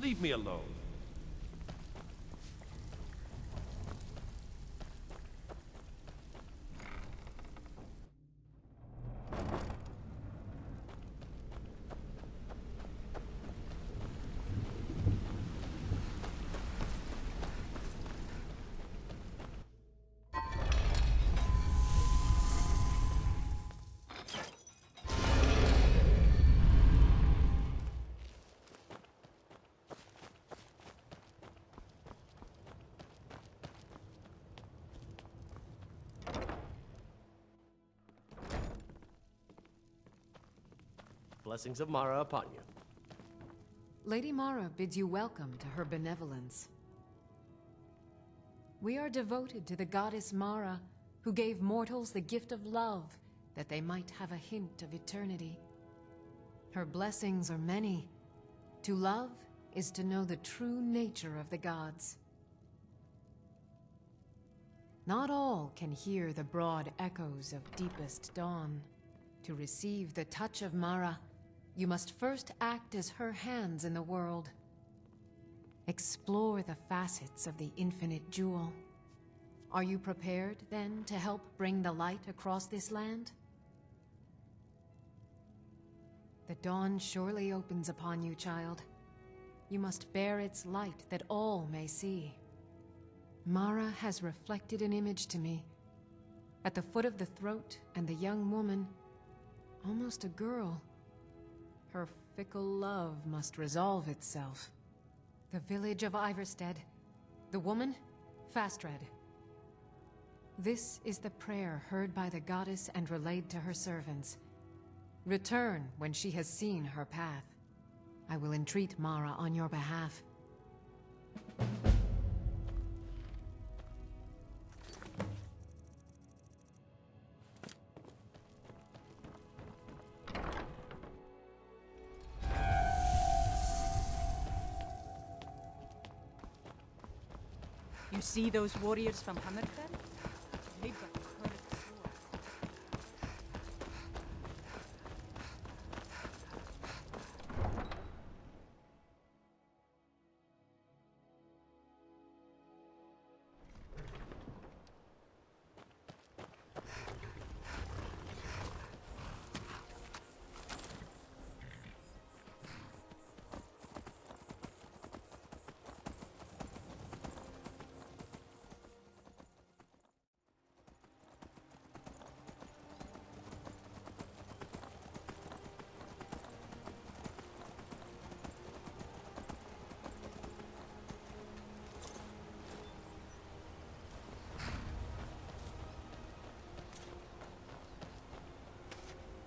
Leave me alone. Blessings of Mara upon you. Lady Mara bids you welcome to her benevolence. We are devoted to the goddess Mara, who gave mortals the gift of love, that they might have a hint of eternity. Her blessings are many. To love is to know the true nature of the gods. Not all can hear the broad echoes of deepest dawn. To receive the touch of Mara, you must first act as her hands in the world. Explore the facets of the infinite jewel. Are you prepared, then, to help bring the light across this land? The dawn surely opens upon you, child. You must bear its light that all may see. Mara has reflected an image to me. At the foot of the throat and the young woman, almost a girl. Her fickle love must resolve itself. The village of Iverstead. The woman, Fastred. This is the prayer heard by the goddess and relayed to her servants. Return when she has seen her path. I will entreat Mara on your behalf. You see those warriors from Hammerfell? They've got curved swords.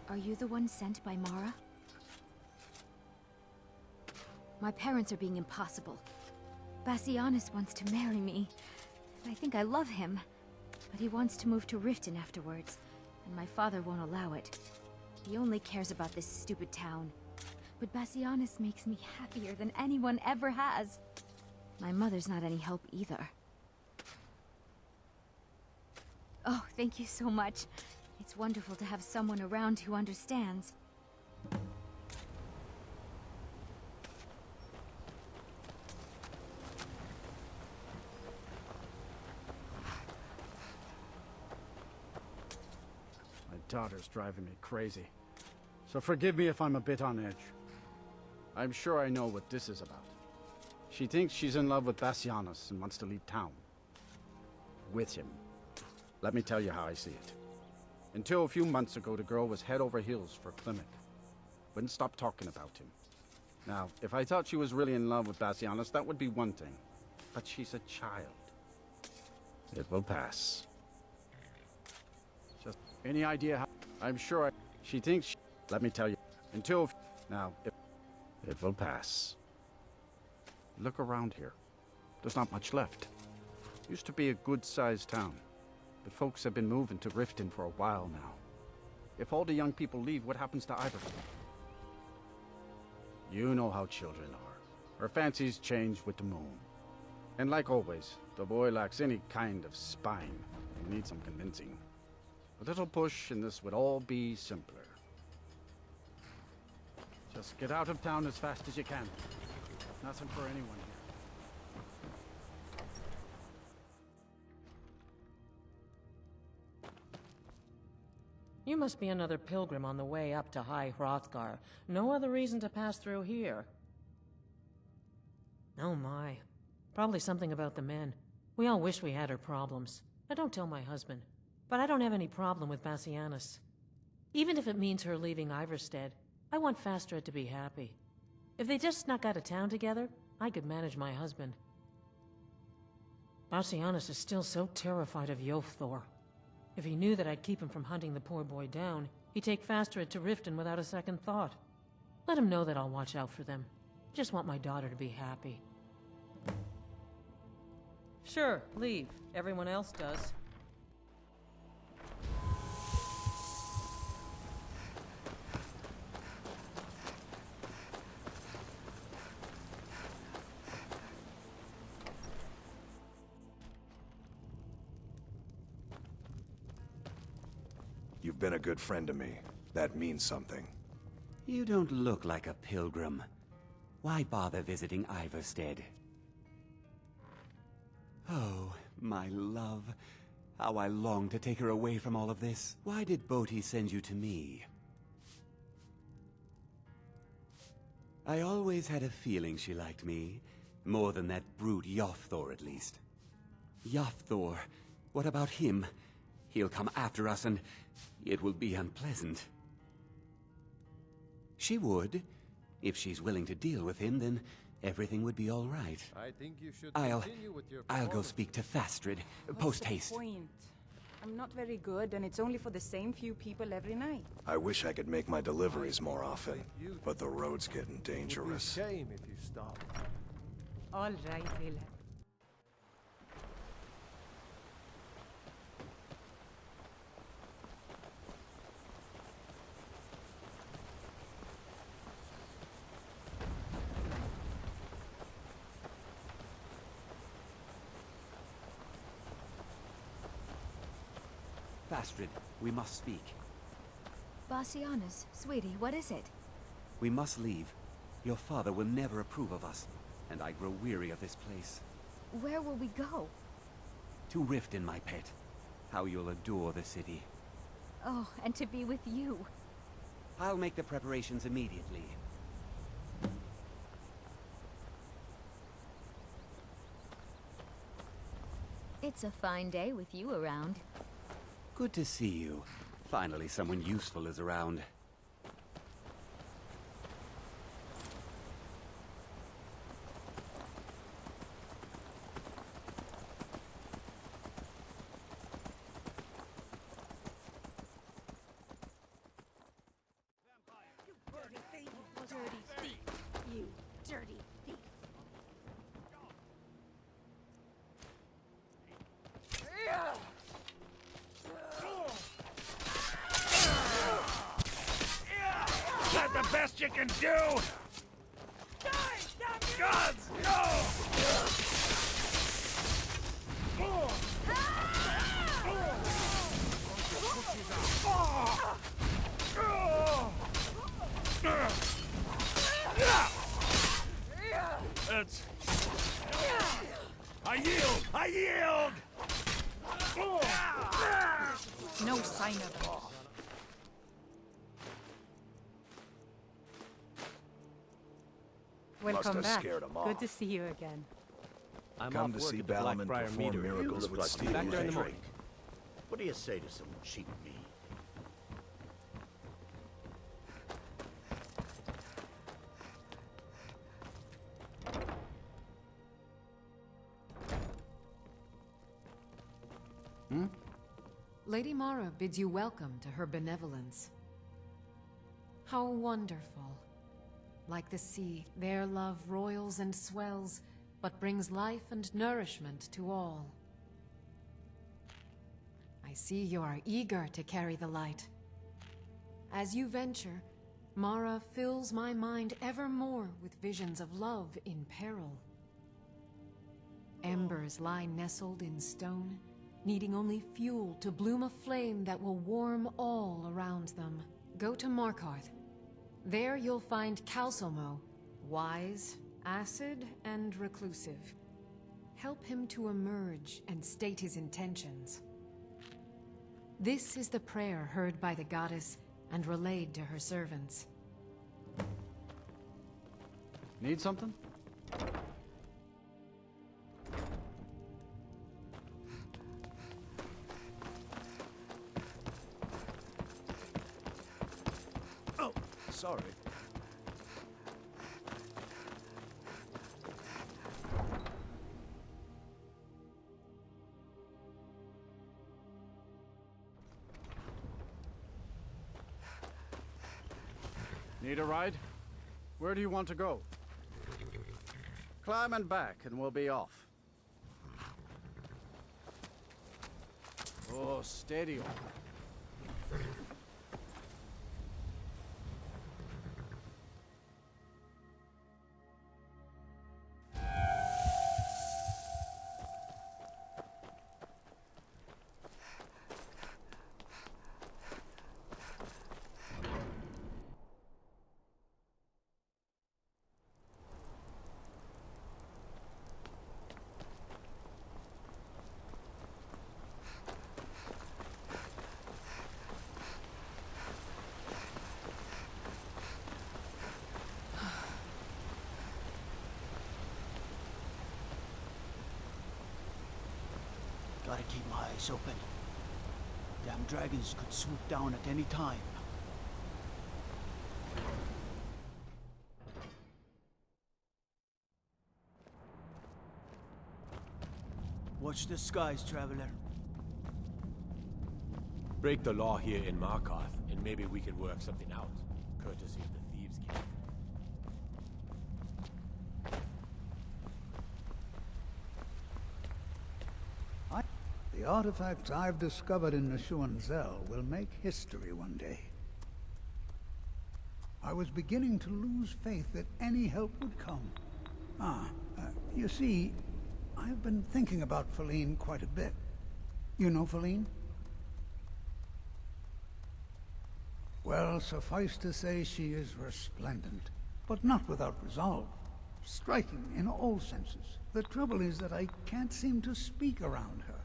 Are you the one sent by Mara? My parents are being impossible. Bassianus wants to marry me. I think I love him. But he wants to move to Riften afterwards, and my father won't allow it. He only cares about this stupid town. But Bassianus makes me happier than anyone ever has. My mother's not any help either. Oh, thank you so much. It's wonderful to have someone around who understands. My daughter's driving me crazy. So forgive me if I'm a bit on edge. I'm sure I know what this is about. She thinks she's in love with Bassianus and wants to leave town. With him. Let me tell you how I see it. Until a few months ago, the girl was head over heels for Klimek. Wouldn't stop talking about him. Now, if I thought she was really in love with Bassianus, that would be one thing. But she's a child. It will pass. Just any idea how... I'm sure she thinks let me tell you. Until... Now, it will pass. Look around here. There's not much left. Used to be a good-sized town. But folks have been moving to Riften for a while now. If all the young people leave, what happens to Iverson? You know how children are. Her fancies change with the moon. And like always, the boy lacks any kind of spine. He needs some convincing. A little push and this would all be simpler. Just get out of town as fast as you can. Nothing for anyone here. You must be another pilgrim on the way up to High Hrothgar. No other reason to pass through here. Oh my. Probably something about the men. We all wish we had her problems. I don't tell my husband, but I don't have any problem with Bassianus. Even if it means her leaving Iverstead, I want Fastred to be happy. If they just snuck out of town together, I could manage my husband. Bassianus is still so terrified of Yofthor. If he knew that I'd keep him from hunting the poor boy down, he'd take Fastred to Riften without a second thought. Let him know that I'll watch out for them. Just want my daughter to be happy. Sure, leave. Everyone else does. You've been a good friend to me. That means something. You don't look like a pilgrim. Why bother visiting Iverstead? Oh, my love. How I long to take her away from all of this. Why did Boti send you to me? I always had a feeling she liked me. More than that brute Yofthor, at least. Yofthor. What about him? He'll come after us and it will be unpleasant. She would. If she's willing to deal with him, then everything would be all right. I think you should I'll continue with your go performance. speak to Fastred. What's Post the haste. point? I'm not very good, and it's only for the same few people every night. I wish I could make my deliveries more often, but the road's getting It would be a dangerous. shame if you stopped. All right, Wilhelm. Fastred, we must speak. Bassianus, sweetie, what is it? We must leave. Your father will never approve of us, and I grow weary of this place. Where will we go? To Riften, my pet. How you'll adore the city. Oh, and to be with you. I'll make the preparations immediately. It's a fine day with you around. Good to see you. Finally, someone useful is around. That the best you can do? Gods, no! It's... I yield! I yield! No sign of it. Welcome have back. scared 'em Good off. to see you again. I'm Come off to work see at the Balin Blackbriar perform Meadery. miracles with Back Steve there in the Drake. morning. What do you say to some cheap meat? Lady Mara bids you welcome to her benevolence. How wonderful. Like the sea, their love roils and swells, but brings life and nourishment to all. I see you are eager to carry the light. As you venture, Mara fills my mind ever more with visions of love in peril. Embers lie nestled in stone, needing only fuel to bloom a flame that will warm all around them. Go to Markarth. There you'll find Calsomo, wise acid and reclusive. Help him to emerge and state his intentions. This is the prayer heard by the goddess and relayed to her servants. Need something? Oh, sorry. Need a ride? Where do you want to go? Climb and back, and we'll be off. Oh, steady on. Gotta keep my eyes open. Damn dragons could swoop down at any time. Watch the skies, traveler. Break the law here in Markarth, and maybe we can work something out, courtesy of the Thieves' Guild. The artifacts I've discovered in Neshuan Zel will make history one day. I was beginning to lose faith that any help would come. You see, I've been thinking about Faline quite a bit. You know Faline? Well, suffice to say she is resplendent, but not without resolve. Striking in all senses. The trouble is that I can't seem to speak around her.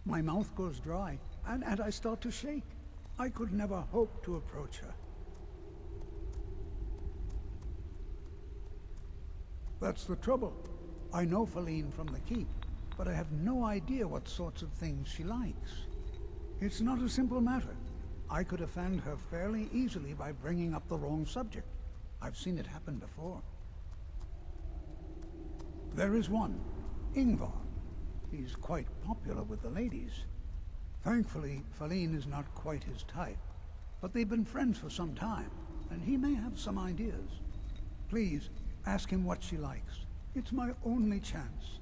My mouth goes dry, and I start to shake. I could never hope to approach her. That's the trouble. I know Faline from the Keep, but I have no idea what sorts of things she likes. It's not a simple matter. I could offend her fairly easily by bringing up the wrong subject. I've seen it happen before. There is one, Ingvar. He's quite popular with the ladies. Thankfully, Faline is not quite his type, but they've been friends for some time, and he may have some ideas. Please, ask him what she likes. It's my only chance.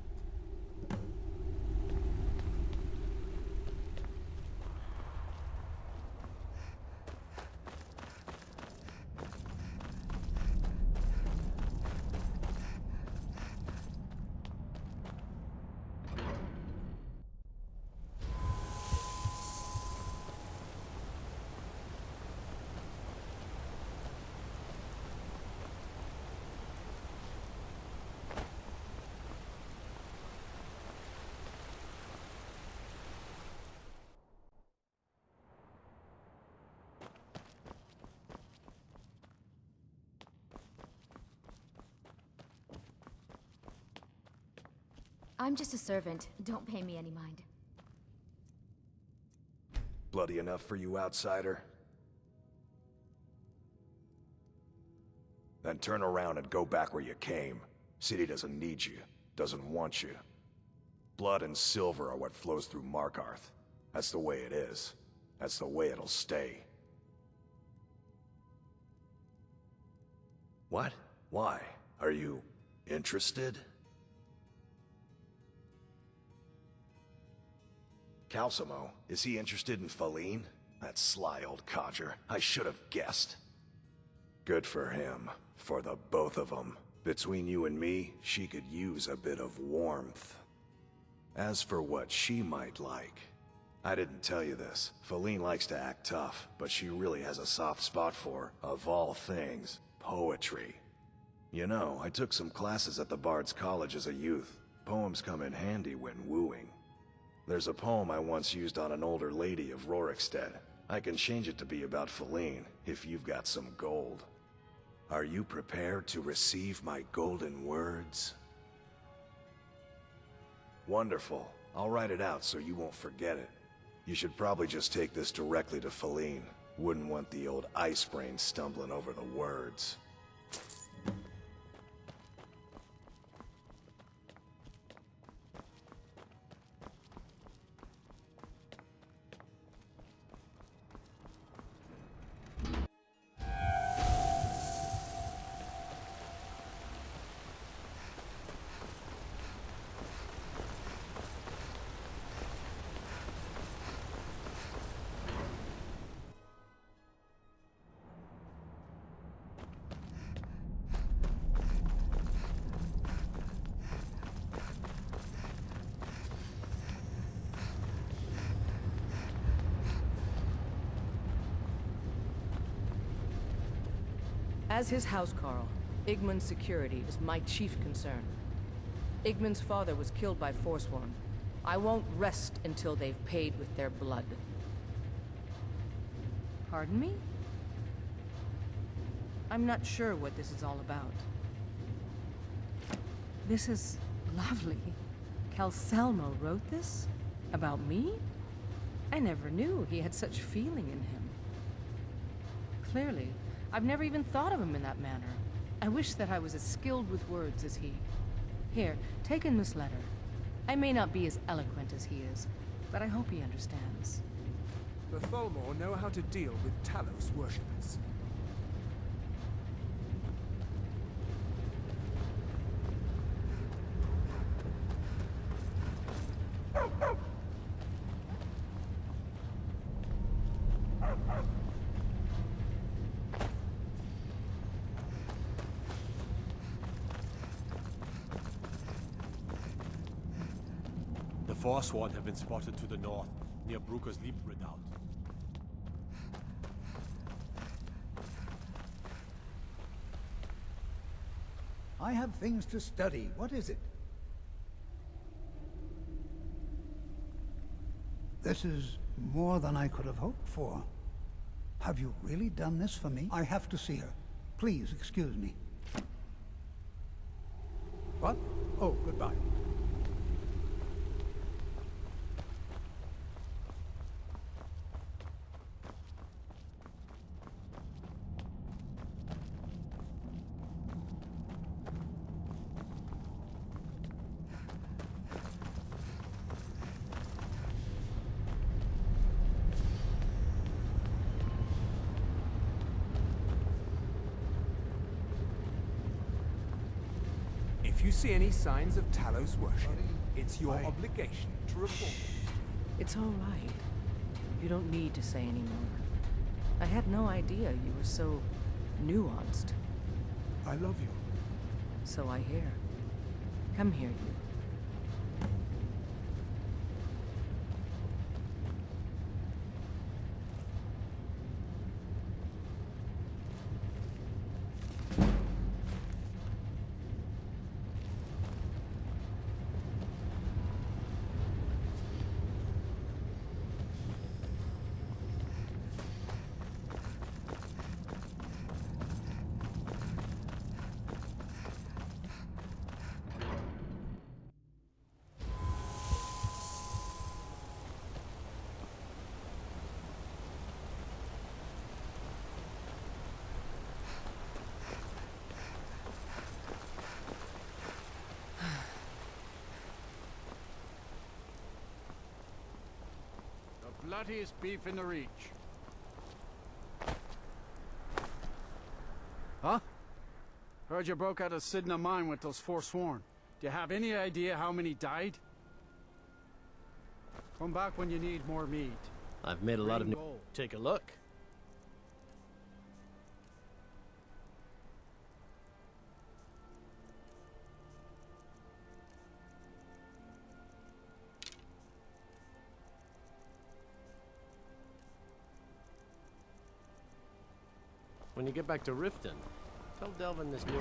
I'm just a servant. Don't pay me any mind. Bloody enough for you, outsider? Then turn around and go back where you came. City doesn't need you, doesn't want you. Blood and silver are what flows through Markarth. That's the way it is. That's the way it'll stay. What? Why? Are you interested? Calcimo, is he interested in Faline? That sly old codger. I should have guessed. Good for him. For the both of them. Between you and me, she could use a bit of warmth. As for what she might like, I didn't tell you this. Faline likes to act tough, but she really has a soft spot for, of all things, poetry. You know, I took some classes at the Bard's College as a youth. Poems come in handy when wooing. There's a poem I once used on an older lady of Rorikstead. I can change it to be about Feline, if you've got some gold. Are you prepared to receive my golden words? Wonderful. I'll write it out so you won't forget it. You should probably just take this directly to Feline. Wouldn't want the old ice brain stumbling over the words. As his housecarl, Igman's security is my chief concern. Igman's father was killed by Forsworn. I won't rest until they've paid with their blood. Pardon me? I'm not sure what this is all about. This is lovely. Calcelmo wrote this? About me? I never knew he had such feeling in him. Clearly, I've never even thought of him in that manner. I wish that I was as skilled with words as he. Here, take in this letter. I may not be as eloquent as he is, but I hope he understands. The Tholmor know how to deal with Talos worshippers. The Forsworn have been spotted to the north, near Bruker's Leap Redoubt. I have things to study. What is it? This is more than I could have hoped for. Have you really done this for me? I have to see her. Please excuse me. What? Oh, goodbye. If you see any signs of Talos worship, it's your obligation to report it. It's all right. You don't need to say any more. I had no idea you were so nuanced. I love you. So I hear. Come here, you. Bloodiest beef in the Reach. Huh? Heard you broke out of Sidna mine with those Forsworn. Do you have any idea how many died? Come back when you need more meat. I've made a lot of new... Take a look. When you get back to Riften, tell Delvin this new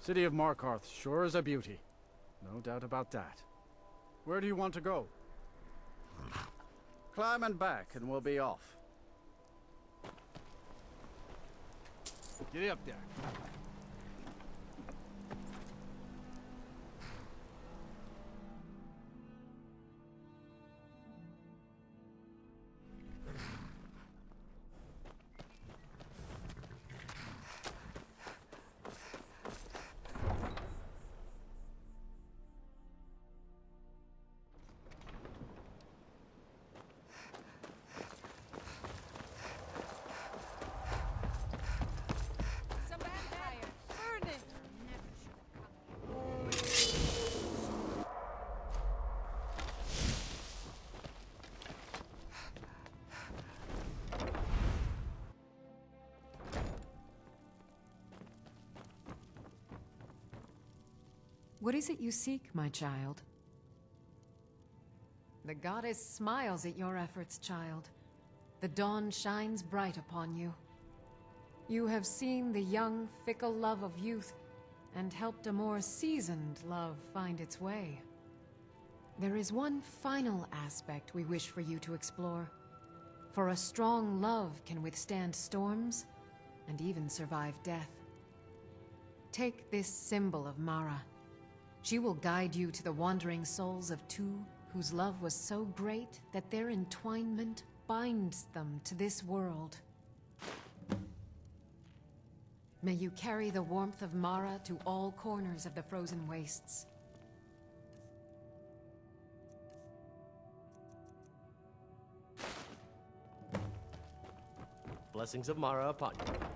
City of Markarth sure is a beauty. No doubt about that. Where do you want to go? Climb and back, and we'll be off. Get up there. What is it you seek, my child? The goddess smiles at your efforts, child. The dawn shines bright upon you. You have seen the young, fickle love of youth, and helped a more seasoned love find its way. There is one final aspect we wish for you to explore. For a strong love can withstand storms, and even survive death. Take this symbol of Mara. She will guide you to the wandering souls of two whose love was so great that their entwinement binds them to this world. May you carry the warmth of Mara to all corners of the frozen wastes. Blessings of Mara upon you.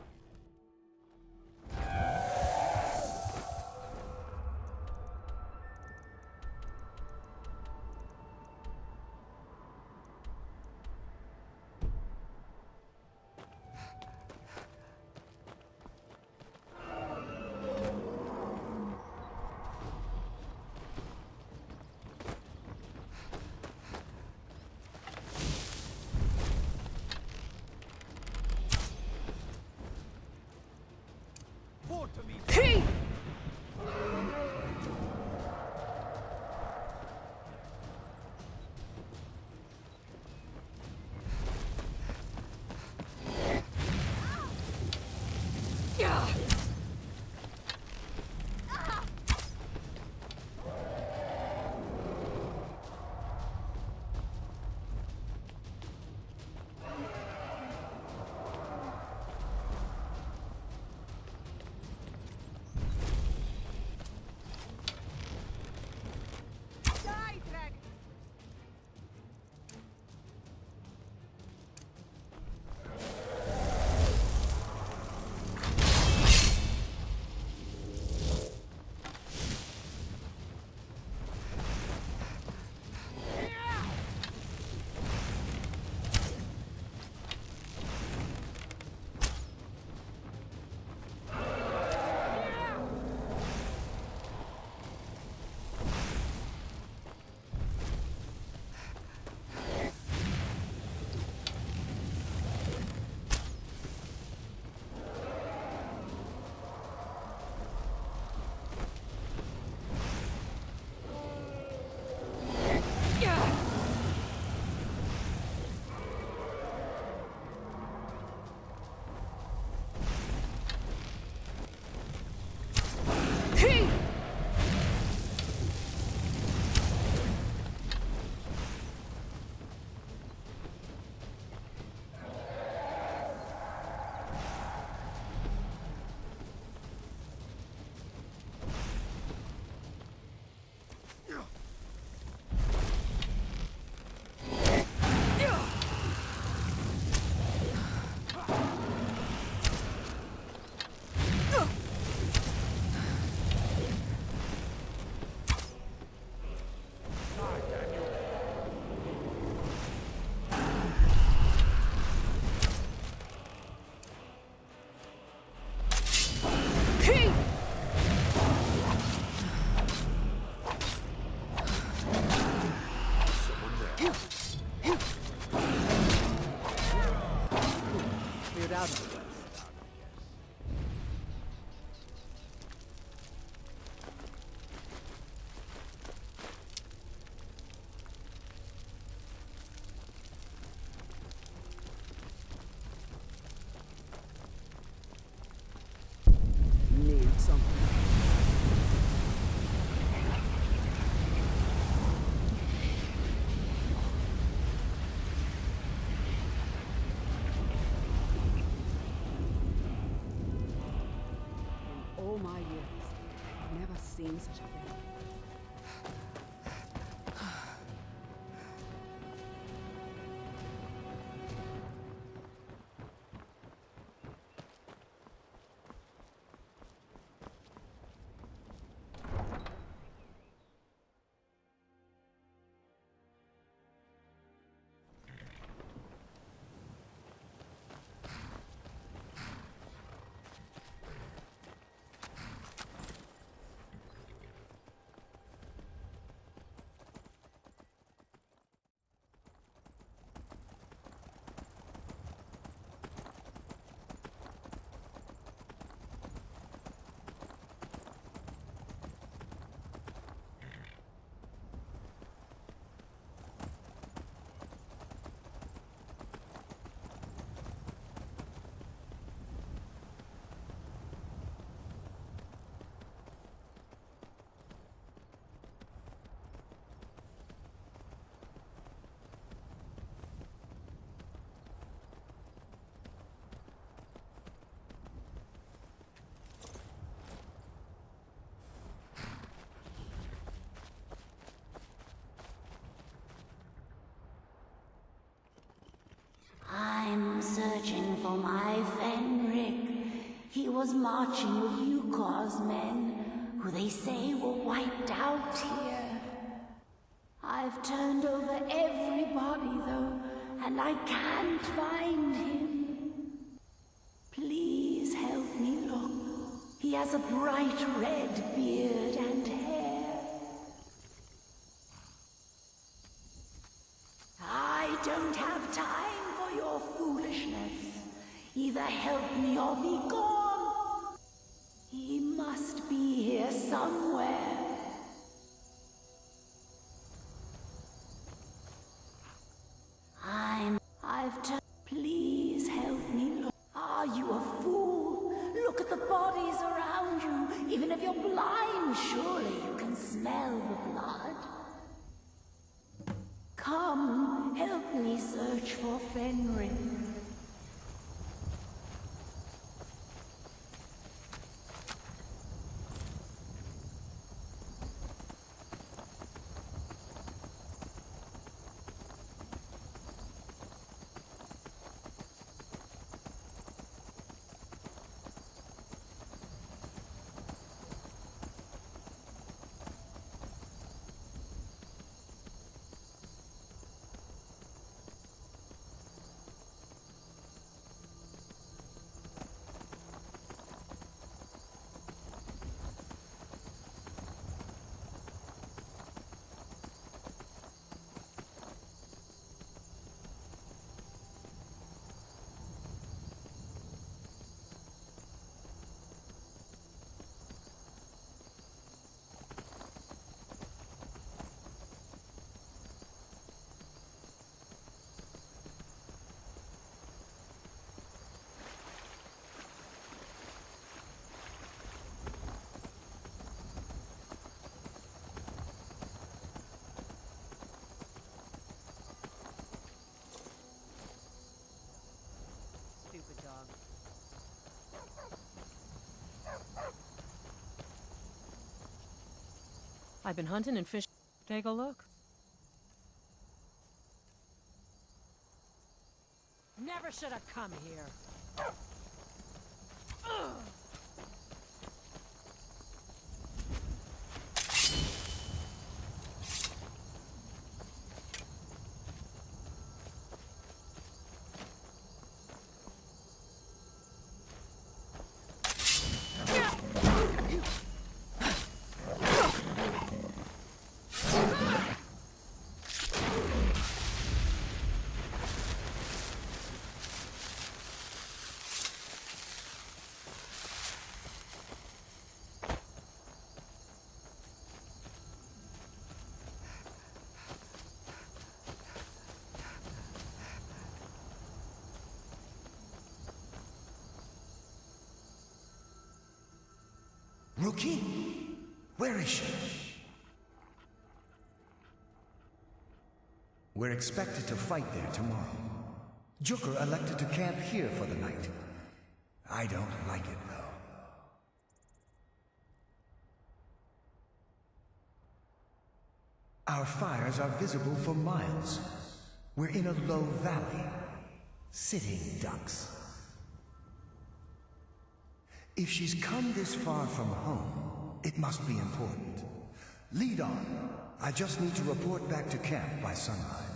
all my years, I've never seen such a thing. I'm searching for my Fenric. He was marching with Yukor's men, who they say were wiped out here. I've turned over everybody, though, and I can't find him. Please help me look. He has a bright red beard and hair. I don't have time for your foolishness. Either help me or be gone. He must be here somewhere. Please help me look. Are you a fool? Look at the bodies around you. Even if you're blind, surely you can smell the blood. Come, help me search for Fenrir. I've been hunting and fishing. Take a look. Never should have come here. Ugh. Rookie? Where is she? We're expected to fight there tomorrow. Jukur elected to camp here for the night. I don't like it, though. Our fires are visible for miles. We're in a low valley. Sitting ducks. If she's come this far from home, it must be important. Lead on. I just need to report back to camp by sunrise.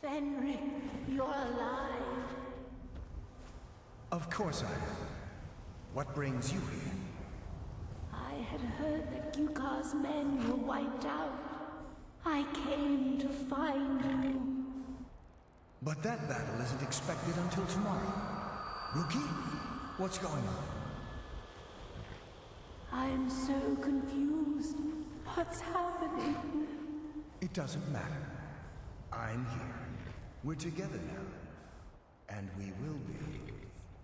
Fenric, you're alive. Of course I am. What brings you here? I had heard that Gyukar's men were wiped out. I came to find you. But that battle isn't expected until tomorrow. Rookie, what's going on? I'm so confused. What's happening? It doesn't matter. I'm here. We're together now. And we will be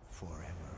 forever.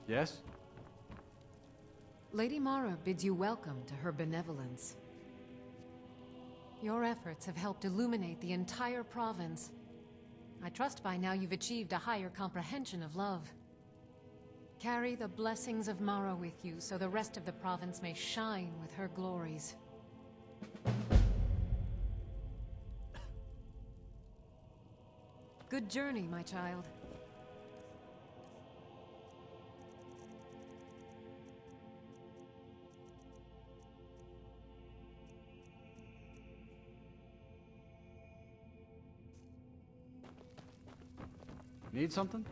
Yes? Lady Mara bids you welcome to her benevolence. Your efforts have helped illuminate the entire province. I trust by now you've achieved a higher comprehension of love. Carry the blessings of Mara with you so the rest of the province may shine with her glories. Good journey, my child. Need something?